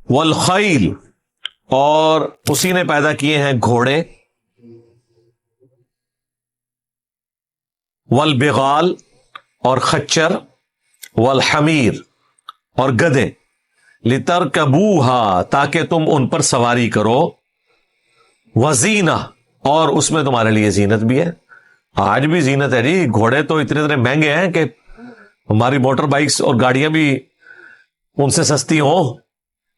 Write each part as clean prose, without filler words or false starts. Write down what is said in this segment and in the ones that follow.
والخیل، اور اسی نے پیدا کیے ہیں گھوڑے، والبغال، اور خچر، والحمیر، اور گدھے، لترکبوہا، تاکہ تم ان پر سواری کرو، وزینہ، اور اس میں تمہارے لیے زینت بھی ہے۔ آج بھی زینت ہے جی، گھوڑے تو اتنے اتنے مہنگے ہیں کہ ہماری موٹر بائکس اور گاڑیاں بھی ان سے سستی ہوں،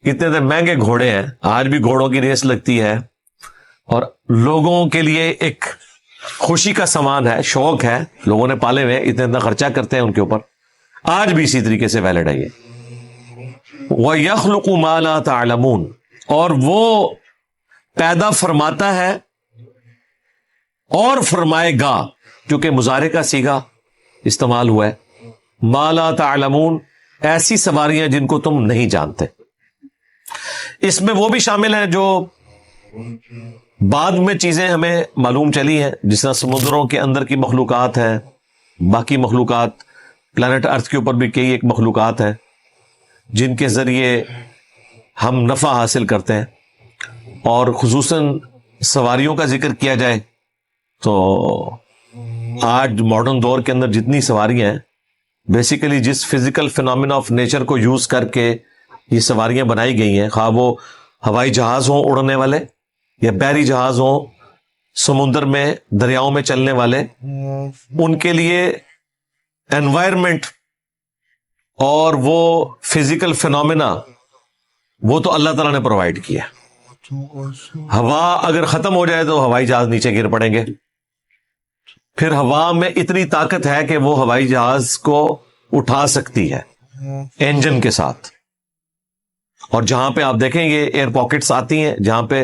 اتنے اتنے مہنگے گھوڑے ہیں، آج بھی گھوڑوں کی ریس لگتی ہے، اور لوگوں کے لیے ایک خوشی کا سامان ہے، شوق ہے، لوگوں نے پالے ہوئے، اتنا اتنا خرچہ کرتے ہیں ان کے اوپر، آج بھی اسی طریقے سے ویلڈ ہے یہ۔ وَيَخْلُقُ مَا لَا تَعْلَمُونَ، اور وہ پیدا فرماتا ہے اور فرمائے گا، کیونکہ مضارع کا صیغہ استعمال ہوا ہے، مَا لَا تَعْلَمُونَ، ایسی سواریاں جن کو تم نہیں جانتے۔ اس میں وہ بھی شامل ہیں جو بعد میں چیزیں ہمیں معلوم چلی ہیں، جس طرح سمندروں کے اندر کی مخلوقات ہیں، باقی مخلوقات، پلانٹ ارتھ کے اوپر بھی کئی ایک مخلوقات ہیں جن کے ذریعے ہم نفع حاصل کرتے ہیں، اور خصوصاً سواریوں کا ذکر کیا جائے تو آج ماڈرن دور کے اندر جتنی سواریاں ہیں، بیسیکلی جس فزیکل فینومینا آف نیچر کو یوز کر کے یہ سواریاں بنائی گئی ہیں، خواہ وہ ہوائی جہاز ہوں اڑنے والے، یا بحری جہاز ہوں سمندر میں دریاؤں میں چلنے والے، ان کے لیے انوائرمنٹ اور وہ فزیکل فینومینا وہ تو اللہ تعالیٰ نے پرووائڈ کیا۔ ہوا اگر ختم ہو جائے تو ہوائی جہاز نیچے گر پڑیں گے، پھر ہوا میں اتنی طاقت ہے کہ وہ ہوائی جہاز کو اٹھا سکتی ہے انجن کے ساتھ، اور جہاں پہ آپ دیکھیں یہ ایئر پاکٹس آتی ہیں جہاں پہ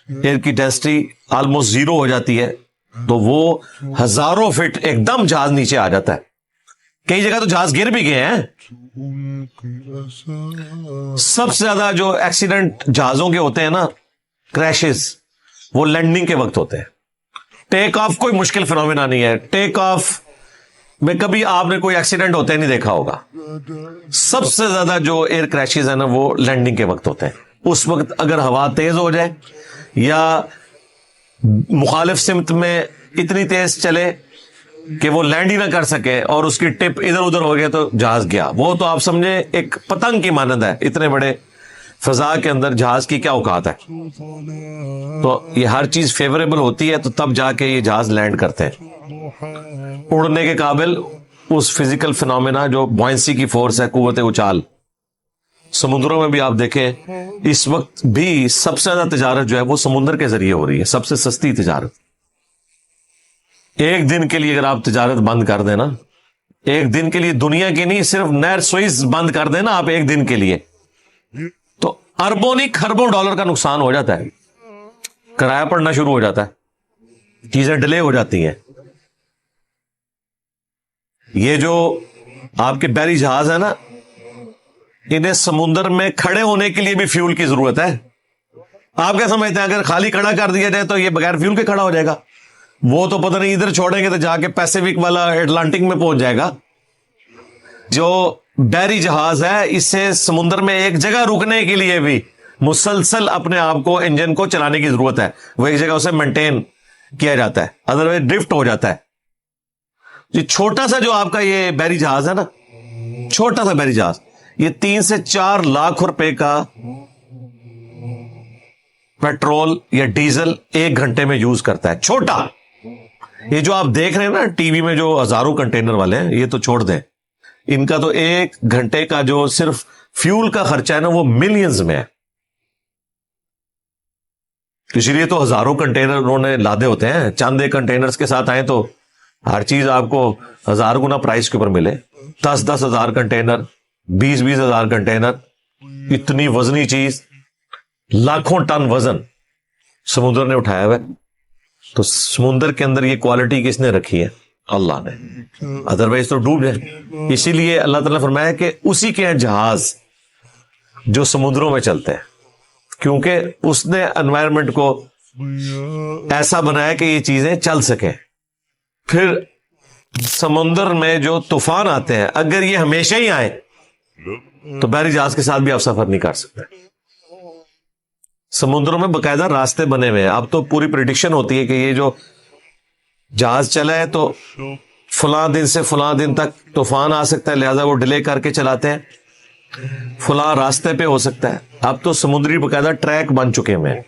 ایئر کی ڈینسٹی آلموسٹ زیرو ہو جاتی ہے، تو وہ ہزاروں فٹ ایک دم جہاز نیچے آ جاتا ہے، کئی جگہ تو جہاز گر بھی گئے ہیں۔ سب سے زیادہ جو ایکسیڈنٹ جہازوں کے ہوتے ہیں نا، کریشز، وہ لینڈنگ کے وقت ہوتے ہیں۔ ٹیک آف کوئی مشکل فینومینا نہیں ہے، ٹیک آف میں کبھی آپ نے کوئی ایکسیڈنٹ ہوتے نہیں دیکھا ہوگا۔ سب سے زیادہ جو ایئر کریشز ہیں نا وہ لینڈنگ کے وقت ہوتے ہیں۔ اس وقت اگر ہوا تیز ہو جائے یا مخالف سمت میں اتنی تیز چلے کہ وہ لینڈ ہی نہ کر سکے اور اس کی ٹپ ادھر ادھر ہو گیا تو جہاز گیا، وہ تو آپ سمجھے ایک پتنگ کی مانند ہے، اتنے بڑے فضا کے اندر جہاز کی کیا اوقات ہے۔ تو یہ ہر چیز فیوریبل ہوتی ہے تو تب جا کے یہ جہاز لینڈ کرتے ہیں، اڑنے کے قابل اس فزیکل فینومینا جو بوئنسی کی فورس ہے، قوت اچال۔ سمندروں میں بھی آپ دیکھیں اس وقت بھی سب سے زیادہ تجارت جو ہے وہ سمندر کے ذریعے ہو رہی ہے، سب سے سستی تجارت۔ ایک دن کے لیے اگر آپ تجارت بند کر دیں نا، ایک دن کے لیے دنیا کی نہیں، صرف نہر سوئز بند کر دیں نا آپ ایک دن کے لیے، تو اربوں نہیں کھربوں ڈالر کا نقصان ہو جاتا ہے، کرایہ پڑنا شروع ہو جاتا ہے، چیزیں ڈیلے ہو جاتی ہیں۔ یہ جو آپ کے بحری جہاز ہے نا، انہیں سمندر میں کھڑے ہونے کے لیے بھی فیول کی ضرورت ہے۔ آپ کیا سمجھتے ہیں اگر خالی کھڑا کر دیا جائے تو یہ بغیر فیول کے کھڑا ہو جائے گا؟ وہ تو پتہ نہیں ادھر چھوڑیں گے تو جا کے پیسیفک والا اٹلانٹک میں پہنچ جائے گا۔ جو بحری جہاز ہے اسے سمندر میں ایک جگہ رکنے کے لیے بھی مسلسل اپنے آپ کو انجن کو چلانے کی ضرورت ہے، وہ ایک جگہ اسے مینٹین کیا جاتا ہے، ادروائز ڈرفٹ ہو جاتا ہے۔ یہ چھوٹا سا جو آپ کا یہ بحری جہاز ہے نا، چھوٹا سا بحری جہاز، یہ 3 سے 4 لاکھ روپے کا پیٹرول یا ڈیزل ایک گھنٹے میں یوز کرتا ہے، چھوٹا۔ یہ جو آپ دیکھ رہے ہیں نا ٹی وی میں جو ہزاروں کنٹینر والے ہیں، یہ تو چھوڑ دیں، ان کا تو ایک گھنٹے کا جو صرف فیول کا خرچہ ہے نا وہ ملینز میں ہے۔ اسی لیے تو ہزاروں کنٹینر انہوں نے لادے ہوتے ہیں، چند ایک کنٹینرز کے ساتھ آئے تو ہر چیز آپ کو 1000 گنا پرائس کے اوپر ملے۔ 10 ہزار کنٹینر، 20 ہزار کنٹینر، اتنی وزنی چیز، لاکھوں ٹن وزن سمندر نے اٹھایا ہوا ہے۔ تو سمندر کے اندر یہ کوالٹی کس نے رکھی ہے؟ اللہ نے، ادروائز تو ڈوب جائے۔ اسی لیے اللہ تعالیٰ نے فرمایا کہ اسی کے ہیں جہاز جو سمندروں میں چلتے ہیں، کیونکہ اس نے انوائرمنٹ کو ایسا بنایا کہ یہ چیزیں چل سکیں۔ پھر سمندر میں جو طوفان آتے ہیں، اگر یہ ہمیشہ ہی آئے تو بحری جہاز کے ساتھ بھی آپ سفر نہیں کر سکتے۔ سمندروں میں باقاعدہ راستے بنے ہوئے ہیں. اب تو پوری پریڈکشن ہوتی ہے کہ یہ جو جہاز چلا ہے تو فلاں دن سے فلاں دن تک طوفان آ سکتا ہے, لہذا وہ ڈیلے کر کے چلاتے ہیں, فلاں راستے پہ ہو سکتا ہے. اب تو سمندری باقاعدہ ٹریک بن چکے ہیں.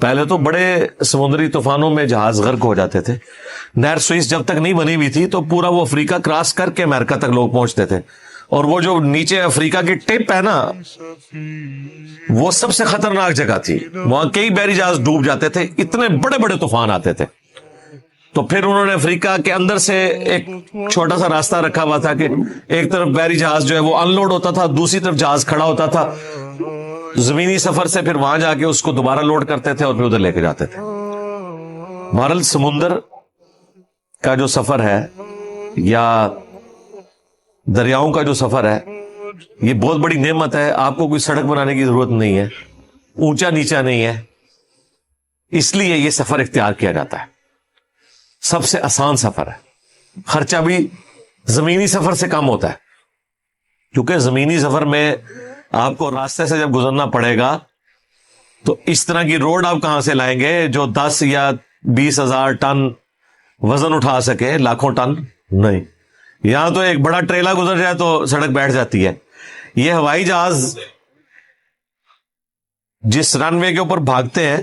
پہلے تو بڑے سمندری طوفانوں میں جہاز غرق ہو جاتے تھے. نہر سوئس جب تک نہیں بنی ہوئی تھی تو پورا وہ افریقہ کراس کر کے امریکہ تک لوگ پہنچتے تھے, اور وہ جو نیچے افریقہ کی ٹپ ہے نا, وہ سب سے خطرناک جگہ تھی. وہاں کئی بحری جہاز ڈوب جاتے تھے, اتنے بڑے بڑے طوفان آتے تھے. تو پھر انہوں نے افریقہ کے اندر سے ایک چھوٹا سا راستہ رکھا ہوا تھا کہ ایک طرف بحری جہاز جو ہے وہ ان لوڈ ہوتا تھا, دوسری طرف جہاز کھڑا ہوتا تھا, زمینی سفر سے پھر وہاں جا کے اس کو دوبارہ لوڈ کرتے تھے اور پھر ادھر لے کے جاتے تھے. بہرحال سمندر کا جو سفر ہے یا دریاؤں کا جو سفر ہے یہ بہت بڑی نعمت ہے. آپ کو کوئی سڑک بنانے کی ضرورت نہیں ہے, اونچا نیچا نہیں ہے, اس لیے یہ سفر اختیار کیا جاتا ہے. سب سے آسان سفر ہے, خرچہ بھی زمینی سفر سے کم ہوتا ہے, کیونکہ زمینی سفر میں آپ کو راستے سے جب گزرنا پڑے گا تو اس طرح کی روڈ آپ کہاں سے لائیں گے جو 10 یا 20,000 ٹن وزن اٹھا سکے, لاکھوں ٹن نہیں. یہاں تو ایک بڑا ٹریلا گزر جائے تو سڑک بیٹھ جاتی ہے. یہ ہوائی جہاز جس رن وے کے اوپر بھاگتے ہیں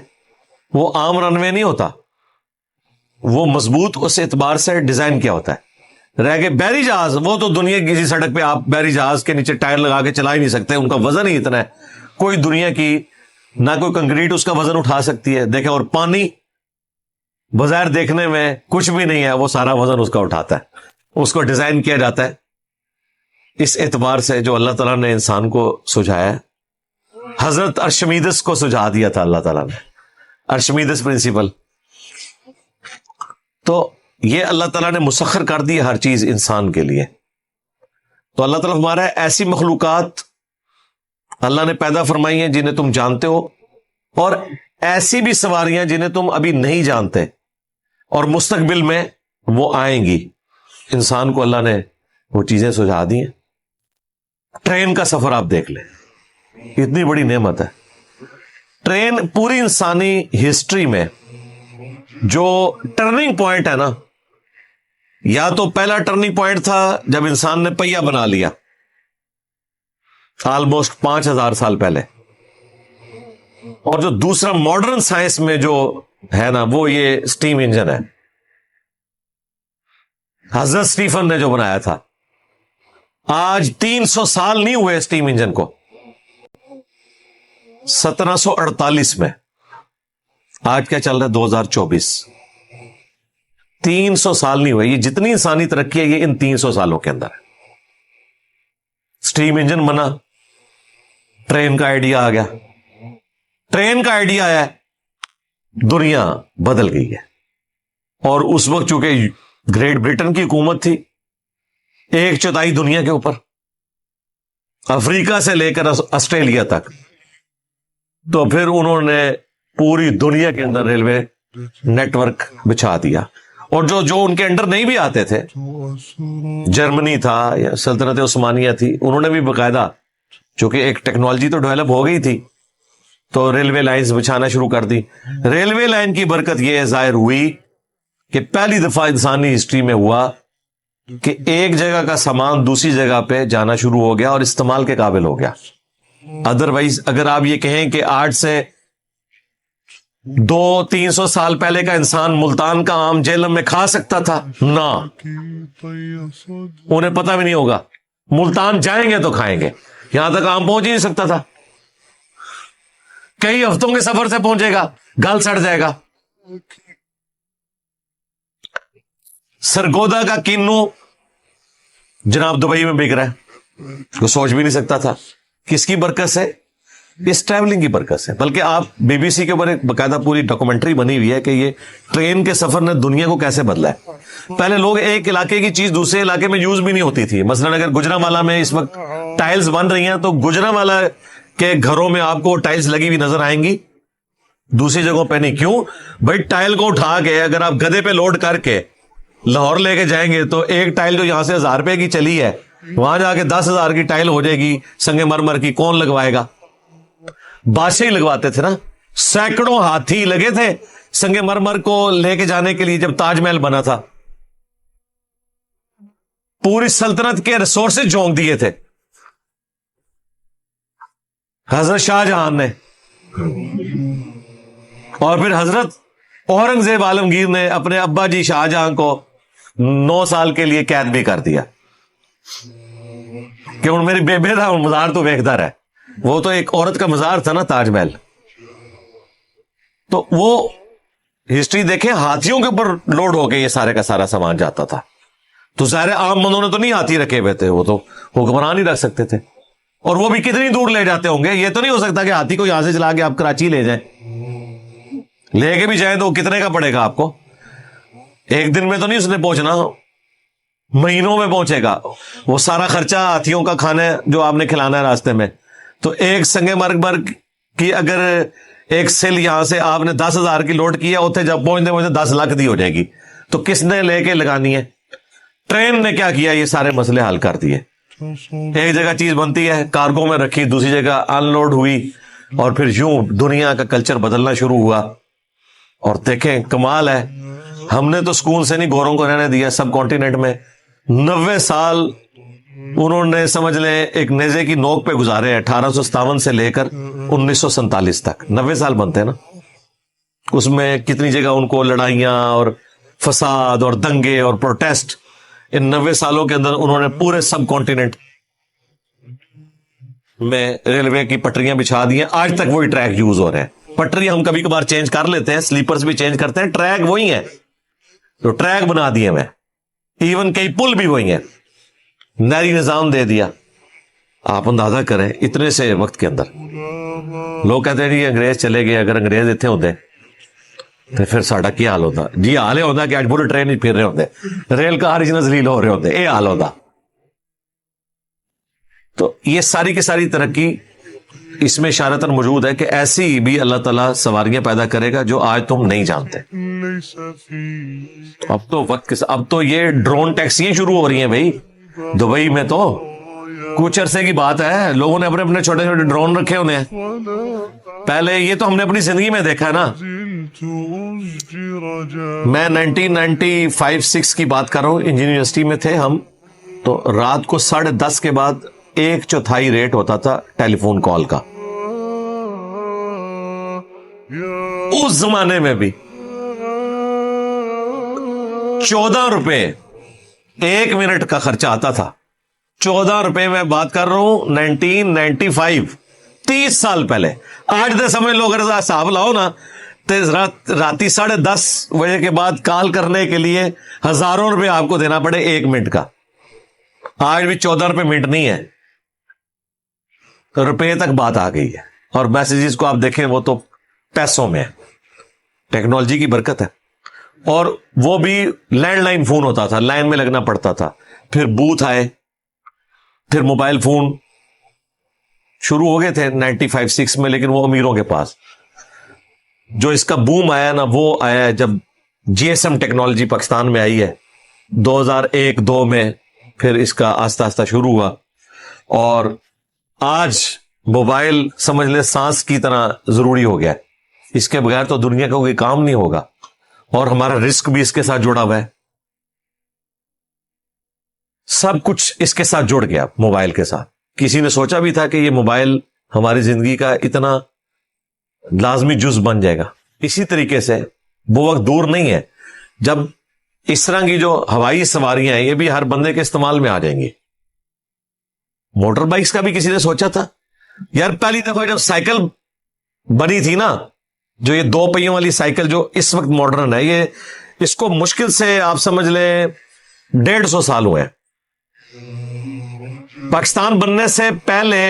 وہ عام رن وے نہیں ہوتا, وہ مضبوط اس اعتبار سے ڈیزائن کیا ہوتا ہے. رہ گئے بحری جہاز, وہ تو دنیا کی کسی سڑک پہ آپ بحری جہاز کے نیچے ٹائر لگا کے چلا ہی نہیں سکتے, ان کا وزن ہی اتنا ہے. کوئی دنیا کی نہ کوئی کنکریٹ اس کا وزن اٹھا سکتی ہے. دیکھیں, اور پانی بظاہر دیکھنے میں کچھ بھی نہیں ہے, وہ سارا وزن اس کا اٹھاتا ہے. اس کو ڈیزائن کیا جاتا ہے اس اعتبار سے جو اللہ تعالیٰ نے انسان کو سجھایا ہے. حضرت ارشمیدس کو سجھا دیا تھا اللہ تعالیٰ نے, ارشمیدس پرنسپل. تو یہ اللہ تعالیٰ نے مسخر کر دی ہر چیز انسان کے لیے. تو اللہ تعالیٰ ہمارا ایسی مخلوقات اللہ نے پیدا فرمائی ہیں جنہیں تم جانتے ہو, اور ایسی بھی سواریاں جنہیں تم ابھی نہیں جانتے اور مستقبل میں وہ آئیں گی. انسان کو اللہ نے وہ چیزیں سجھا دی ہیں. ٹرین کا سفر آپ دیکھ لیں, اتنی بڑی نعمت ہے. ٹرین پوری انسانی ہسٹری میں جو ٹرننگ پوائنٹ ہے نا, یا تو پہلا ٹرننگ پوائنٹ تھا جب انسان نے پہیا بنا لیا آلموسٹ 5,000 سال پہلے, اور جو دوسرا ماڈرن سائنس میں جو ہے نا وہ یہ اسٹیم انجن ہے. حضرت اسٹیفن نے جو بنایا تھا, آج 300 سال نہیں ہوئے اسٹیم انجن کو, 1748 میں. آج کیا چل رہا ہے 2024, 300 سال نہیں ہوئے. یہ جتنی انسانی ترقی ہے یہ ان 300 سالوں کے اندر ہے. اسٹیم انجن بنا, ٹرین کا آئیڈیا آ گیا, ٹرین کا آئیڈیا آیا, دنیا بدل گئی ہے. اور اس وقت چونکہ گریٹ برٹن کی حکومت تھی 1/4 دنیا کے اوپر, افریقہ سے لے کر آسٹریلیا تک, تو پھر انہوں نے پوری دنیا کے اندر ریلوے نیٹ ورک بچھا دیا. اور جو ان کے انڈر نہیں بھی آتے تھے, جرمنی تھا یا سلطنت عثمانیہ تھی, انہوں نے بھی باقاعدہ, چونکہ ایک ٹیکنالوجی تو ڈیولپ ہو گئی تھی, تو ریلوے لائنز بچھانا شروع کر دی. ریلوے لائن کی برکت یہ ظاہر ہوئی کہ پہلی دفعہ انسانی ہسٹری میں ہوا کہ ایک جگہ کا سامان دوسری جگہ پہ جانا شروع ہو گیا اور استعمال کے قابل ہو گیا. ادروائز اگر آپ یہ کہیں کہ آج سے 200-300 سال پہلے کا انسان ملتان کا آم جہلم میں کھا سکتا تھا نا, انہیں پتہ بھی نہیں ہوگا. ملتان جائیں گے تو کھائیں گے, یہاں تک آم پہنچ ہی نہیں سکتا تھا. کئی ہفتوں کے سفر سے پہنچے گا, گل سڑ جائے گا. سرگودا کا کینو جناب دبئی میں بک رہا ہے, کو سوچ بھی نہیں سکتا تھا. کس کی برکت سے؟ اس ٹریولنگ کی برکت سے. بلکہ آپ بی بی سی کے اوپر ایک باقاعدہ پوری ڈاکومنٹری بنی ہوئی ہے کہ یہ ٹرین کے سفر نے دنیا کو کیسے بدلا ہے. پہلے لوگ ایک علاقے کی چیز دوسرے علاقے میں یوز بھی نہیں ہوتی تھی. مثلا اگر گجرانوالہ میں اس وقت ٹائلز بن رہی ہیں تو گجرانوالہ کے گھروں میں آپ کو ٹائلز لگی ہوئی نظر آئیں گی, دوسری جگہوں پہ نہیں. کیوں بھائی؟ ٹائل کو اٹھا کے اگر آپ گدھے پہ لوڈ کر کے لاہور لے کے جائیں گے تو ایک ٹائل جو یہاں سے 1,000 روپے کی چلی ہے وہاں جا کے 10,000 کی ٹائل ہو جائے گی سنگ مرمر کی. کون لگوائے گا؟ بادشاہ ہی لگواتے تھے نا. سینکڑوں ہاتھی لگے تھے سنگ مرمر کو لے کے جانے کے لیے جب تاج محل بنا تھا. پوری سلطنت کے ریسورسز جھونک دیے تھے حضرت شاہ جہان نے, اور پھر حضرت اورنگزیب عالمگیر نے اپنے ابا جی شاہ جہاں کو 9 سال کے لیے قید بھی کر دیا کہ ہوں میری بیبے تھا مزار تو ویکھدا رہے. وہ تو ایک عورت کا مزار تھا نا تاج محل. تو وہ ہسٹری دیکھیں, ہاتھیوں کے اوپر لوڈ ہو کے یہ سارے کا سارا سامان جاتا تھا. تو ظاہر عام بندوں نے تو نہیں ہاتھی رکھے ہوئے تھے, وہ تو حکمران ہی رکھ سکتے تھے. اور وہ بھی کتنی دور لے جاتے ہوں گے, یہ تو نہیں ہو سکتا کہ ہاتھی کو یہاں سے چلا کے آپ کراچی لے جائیں. لے کے بھی جائیں تو کتنے کا پڑے گا آپ کو؟ ایک دن میں تو نہیں اس نے پہنچنا, مہینوں میں پہنچے گا. وہ سارا خرچہ ہاتھیوں کا کھانا جو آپ نے کھلانا ہے راستے میں. تو ایک سنگ مرمر کی اگر ایک سیل یہاں سے آپ نے 10,000 کی لوڈ کی ہے, اتنے جب پہنچتے 10 لاکھ دی ہو جائے گی. تو کس نے لے کے لگانی ہے؟ ٹرین نے کیا کیا, یہ سارے مسئلے حل کر دیے. ایک جگہ چیز بنتی ہے, کارگو میں رکھی, دوسری جگہ ان لوڈ ہوئی, اور پھر یوں دنیا کا کلچر بدلنا شروع ہوا. اور دیکھیں کمال ہے, ہم نے تو سکون سے نہیں گوروں کو رہنے دیا سب کانٹیننٹ میں. 90 سال انہوں نے سمجھ لیں ایک نیزے کی نوک پہ گزارے ہیں, 1857 سے لے کر 1947 تک. 90 سال بنتے ہیں نا, اس میں کتنی جگہ ان کو لڑائیاں اور فساد اور دنگے اور پروٹیسٹ. ان 90 سالوں کے اندر انہوں نے پورے سب کانٹیننٹ میں ریلوے کی پٹریاں بچھا دی ہیں. آج تک وہی ٹریک یوز ہو رہے ہیں. پٹری ہم کبھی کبھار چینج کر لیتے ہیں, سلیپرز بھی چینج کرتے ہیں, ٹریک وہی ہیں. تو ٹریک بنا دیے میں, ایون کئی پل بھی وہی ہیں, نہری نظام دے دیا. آپ اندازہ کریں اتنے سے وقت کے اندر. لوگ کہتے ہیں جی انگریز چلے گئے, اگر انگریز اتنے ہوتے تو پھر ساڈا کیا حال ہوتا؟ جی حال یہ ہوتا کہ آج بلٹ ٹرین ہی پھر رہے ہوتے, ریل کار ہی ذلیل ہو رہے ہوتے, یہ حال ہوتا. تو یہ ساری کی ساری ترقی اس میں اشارتاً موجود ہے کہ ایسی بھی اللہ تعالیٰ سواریاں پیدا کرے گا جو آج تم نہیں جانتے. اب تو وقت اب تو یہ ڈرون ٹیکسیاں شروع ہو رہی ہیں بھائی. دبئی میں تو کچھ عرصے کی بات ہے, لوگوں نے اپنے اپنے چھوٹے چھوٹے ڈرون رکھے ہونے ہیں. پہلے یہ تو ہم نے اپنی زندگی میں دیکھا ہے نا. میں 1995-6 کی بات کر رہا ہوں, انجینئر یونیورسٹی میں تھے ہم. تو رات کو 10:30 کے بعد 1/4 ریٹ ہوتا تھا ٹیلی فون کال کا. اس زمانے میں بھی 14 روپے 1 منٹ کا خرچہ آتا تھا. 14 روپے میں بات کر رہا ہوں 1995, 30 سال پہلے. آج دے سمجھ لو اگر حساب لاؤ نا تو راتی 10:30 بجے کے بعد کال کرنے کے لیے ہزاروں روپے آپ کو دینا پڑے 1 منٹ کا. آج بھی 14 روپے منٹ نہیں ہے, روپے تک بات آ گئی ہے. اور میسیجز کو آپ دیکھیں وہ تو پیسوں میں ہے. ٹیکنالوجی کی برکت ہے. اور وہ بھی لینڈ لائن فون ہوتا تھا, لائن میں لگنا پڑتا تھا. پھر بوتھ آئے, پھر موبائل فون شروع ہو گئے تھے 95-6 میں, لیکن وہ امیروں کے پاس. جو اس کا بوم آیا نا وہ آیا جب جی ایس ایم ٹیکنالوجی پاکستان میں آئی ہے 2001-2 میں. پھر اس کا آہستہ آہستہ شروع ہوا, اور آج موبائل سمجھ لے سانس کی طرح ضروری ہو گیا. اس کے بغیر تو دنیا کا کوئی کام نہیں ہوگا, اور ہمارا رسک بھی اس کے ساتھ جڑا ہوا ہے. سب کچھ اس کے ساتھ جڑ گیا موبائل کے ساتھ. کسی نے سوچا بھی تھا کہ یہ موبائل ہماری زندگی کا اتنا لازمی جز بن جائے گا؟ اسی طریقے سے وہ وقت دور نہیں ہے جب اس طرح کی جو ہوائی سواریاں ہیں یہ بھی ہر بندے کے استعمال میں آ جائیں گی. موٹر بائکس کا بھی کسی نے سوچا تھا؟ یار پہلی دفعہ جب سائیکل بنی تھی نا, جو یہ 2 پہیوں والی سائیکل جو اس وقت ماڈرن ہے, یہ اس کو مشکل سے آپ سمجھ لیں 150 سال ہوئے ہیں. پاکستان بننے سے پہلے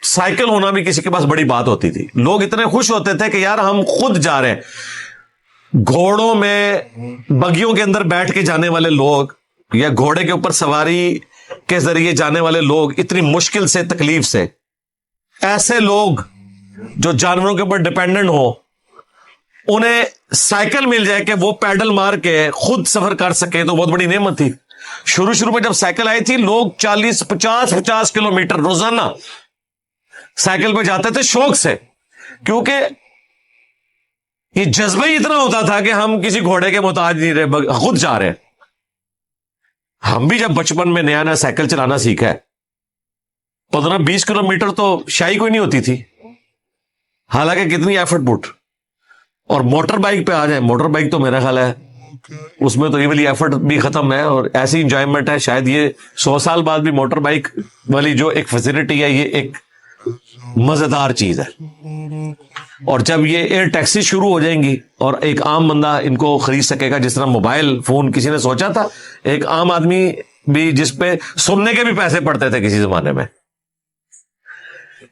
سائیکل ہونا بھی کسی کے پاس بڑی بات ہوتی تھی. لوگ اتنے خوش ہوتے تھے کہ یار ہم خود جا رہے ہیں. گھوڑوں میں بگیوں کے اندر بیٹھ کے جانے والے لوگ یا گھوڑے کے اوپر سواری کے ذریعے جانے والے لوگ اتنی مشکل سے تکلیف سے, ایسے لوگ جو جانوروں کے اوپر ڈپینڈنٹ ہو, انہیں سائیکل مل جائے کہ وہ پیڈل مار کے خود سفر کر سکے تو بہت بڑی نعمت تھی. شروع میں جب سائیکل آئی تھی لوگ 40-50 کلومیٹر روزانہ سائیکل پہ جاتے تھے شوق سے, کیونکہ یہ جذبہ ہی اتنا ہوتا تھا کہ ہم کسی گھوڑے کے محتاج نہیں رہے، خود جا رہے ہیں۔ ہم بھی جب بچپن میں نیا نیا سائیکل چلانا سیکھا ہے، 15-20 کلومیٹر تو شاہی کوئی نہیں ہوتی تھی، حالانکہ کتنی ایفرٹ پٹ۔ اور موٹر بائک پہ آ جائیں، موٹر بائک تو میرا خیال ہے اس میں تو یہ والی ایفرٹ بھی ختم ہے، اور ایسی انجوائمنٹ ہے، شاید یہ 100 سال بعد بھی موٹر بائک والی جو ایک فیسلٹی ہے، یہ ایک مزیدار چیز ہے۔ اور جب یہ ایئر ٹیکسی شروع ہو جائیں گی اور ایک عام بندہ ان کو خرید سکے گا، جس طرح موبائل فون کسی نے سوچا تھا، ایک عام آدمی بھی جس پہ سننے کے بھی پیسے پڑتے تھے کسی زمانے میں،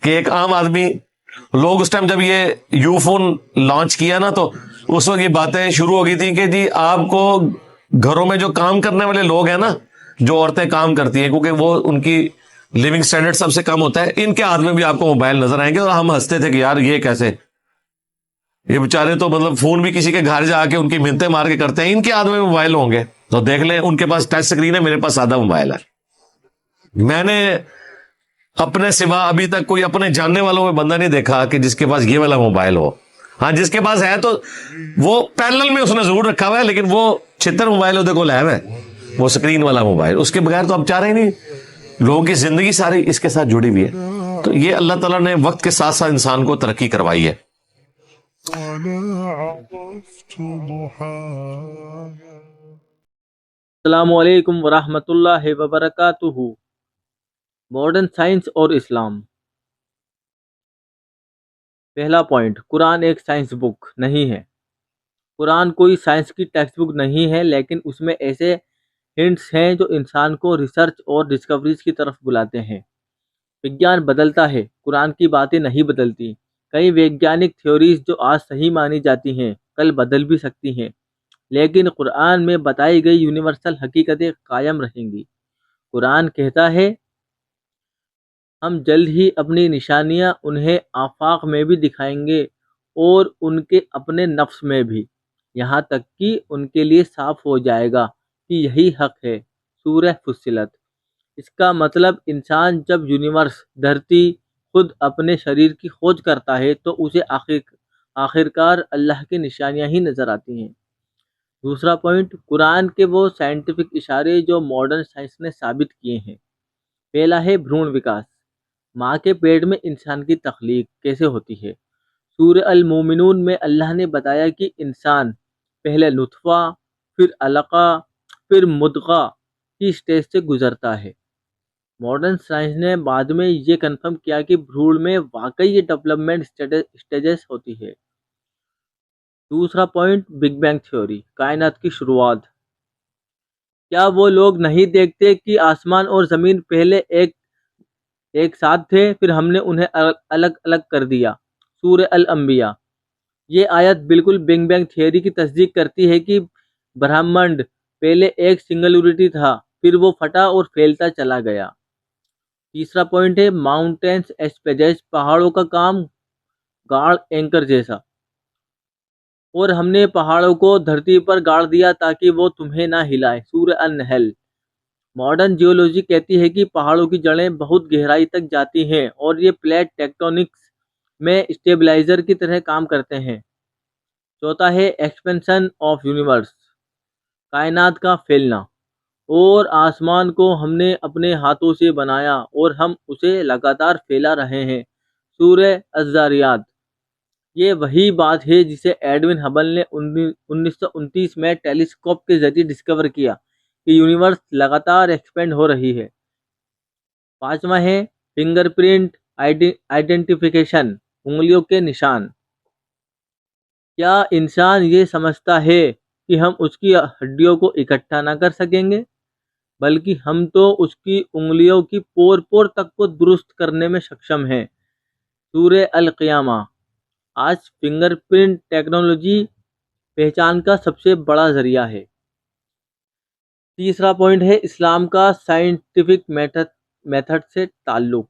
کہ ایک عام آدمی، لوگ اس ٹائم جب یہ یو فون لانچ کیا نا، تو اس وقت یہ باتیں شروع ہو گئی تھی کہ جی آپ کو گھروں میں جو کام کرنے والے لوگ ہیں نا، جو عورتیں کام کرتی ہیں، کیونکہ وہ ان کی لیونگ سٹینڈرڈ سب سے کم ہوتا ہے، ان کے ہاتھ میں بھی آپ کو موبائل نظر آئیں گے۔ اور ہم ہنستے تھے کہ یار یہ کیسے، یہ بیچارے تو مطلب فون بھی کسی کے گھر جا کے ان کی منتیں مار کے کرتے ہیں، ان کے ہاتھ میں موبائل ہوں گے تو دیکھ لیں، ان کے پاس ٹچ اسکرین ہے، میرے پاس سادہ موبائل ہے۔ میں نے اپنے سوا ابھی تک کوئی اپنے جاننے والوں میں بندہ نہیں دیکھا کہ جس کے پاس یہ والا موبائل ہو۔ ہاں جس کے پاس ہے تو وہ پیرلل میں اس نے ضرور رکھا ہوا ہے، لیکن وہ 76 موبائل ہوتے کو لائے ہوئے، وہ اسکرین والا موبائل، اس کے بغیر تو اب چاہ رہے نہیں۔ لوگوں کی زندگی ساری اس کے ساتھ جڑی ہوئی ہے۔ تو یہ اللہ تعالیٰ نے وقت کے ساتھ ساتھ انسان کو ترقی کروائی ہے۔ السلام علیکم ورحمۃ اللہ وبرکاتہ۔ ماڈرن سائنس اور اسلام۔ پہلا پوائنٹ، قرآن ایک سائنس بک نہیں ہے۔ قرآن کوئی سائنس کی ٹیکسٹ بک نہیں ہے، لیکن اس میں ایسے ہنٹس ہیں جو انسان کو ریسرچ اور ڈسکوریز کی طرف بلاتے ہیں۔ وگیان بدلتا ہے، قرآن کی باتیں نہیں بدلتی۔ کئی ویگیانک تھیوریز جو آج صحیح مانی جاتی ہیں کل بدل بھی سکتی ہیں، لیکن قرآن میں بتائی گئی یونیورسل حقیقتیں قائم رہیں گی۔ قرآن کہتا ہے ہم جلد ہی اپنی نشانیاں انہیں آفاق میں بھی دکھائیں گے اور ان کے اپنے نفس میں بھی، یہاں تک کہ ان کے لیے صاف ہو جائے گا کہ یہی حق ہے۔ سورہ فصلت۔ اس کا مطلب انسان جب یونیورس، دھرتی، خود اپنے شریر کی کھوج کرتا ہے تو اسے آخرکار اللہ کی نشانیاں ہی نظر آتی ہیں۔ دوسرا پوائنٹ، قرآن کے وہ سائنٹیفک اشارے جو ماڈرن سائنس نے ثابت کیے ہیں۔ پہلا ہے بھرون وکاس، ماں کے پیٹ میں انسان کی تخلیق کیسے ہوتی ہے۔ سورہ المومنون میں اللہ نے بتایا کہ انسان پہلے نطفہ، پھر علقہ، پھر مدغہ کی سٹیج سے گزرتا ہے۔ ماڈرن سائنس نے بعد میں یہ کنفرم کیا کہ بھرون میں واقعی یہ ڈیولپمنٹ سٹیجز ہوتی ہے۔ دوسرا پوائنٹ، بگ بینگ تھیوری، کائنات کی شروعات۔ کیا وہ لوگ نہیں دیکھتے کہ آسمان اور زمین پہلے ایک ساتھ تھے، پھر ہم نے انہیں الگ الگ کر دیا۔ سورہ الانبیاء۔ یہ آیت بالکل بگ بینگ تھیوری کی تصدیق کرتی ہے کہ برہمنڈ پہلے ایک سنگلیورٹی تھا، پھر وہ پھٹا اور پھیلتا چلا گیا۔ تیسرا پوائنٹ ہے ماؤنٹینس ایز پیجز، پہاڑوں کا کام گاڑ اینکر جیسا، اور ہم نے پہاڑوں کو دھرتی پر گاڑ دیا تاکہ وہ تمہیں نہ ہلائے۔ سورہ النحل۔ ماڈرن جیولوجی کہتی ہے کہ پہاڑوں کی جڑیں بہت گہرائی تک جاتی ہیں اور یہ پلیٹ ٹیکٹونکس میں اسٹیبلائزر کی طرح کام کرتے ہیں۔ چوتھا ہے ایکسپینشن آف یونیورس، کائنات کا پھیلنا، اور آسمان کو ہم نے اپنے ہاتھوں سے بنایا اور ہم اسے لگاتار پھیلا رہے ہیں۔ سورہ الذاریات۔ یہ وہی بات ہے جسے ایڈون ہبل نے 1929 میں ٹیلیسکوپ کے ذریعے ڈسکور کیا کہ یونیورس لگاتار ایکسپینڈ ہو رہی ہے۔ پانچواں ہے فنگر پرنٹ آئیڈینٹیفیکیشن، انگلیوں کے نشان۔ کیا انسان یہ سمجھتا ہے کہ ہم اس کی ہڈیوں کو اکٹھا نہ کر سکیں گے، بلکہ ہم تو اس کی انگلیوں کی پور پور تک کو درست کرنے میں سکشم ہیں۔ سورہ القیامہ۔ آج فنگر پرنٹ ٹیکنالوجی پہچان کا سب سے بڑا ذریعہ ہے۔ تیسرا پوائنٹ ہے اسلام کا سائنٹیفک میتھڈ سے تعلق۔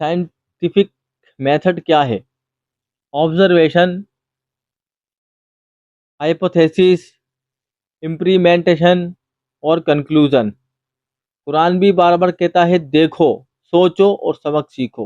سائنٹیفک میتھڈ کیا ہے؟ آبزرویشن، ہائپوتھیسس، امپلیمنٹیشن اور کنکلوژن۔ قرآن بھی بار بار کہتا ہے دیکھو، سوچو اور سبق سیکھو۔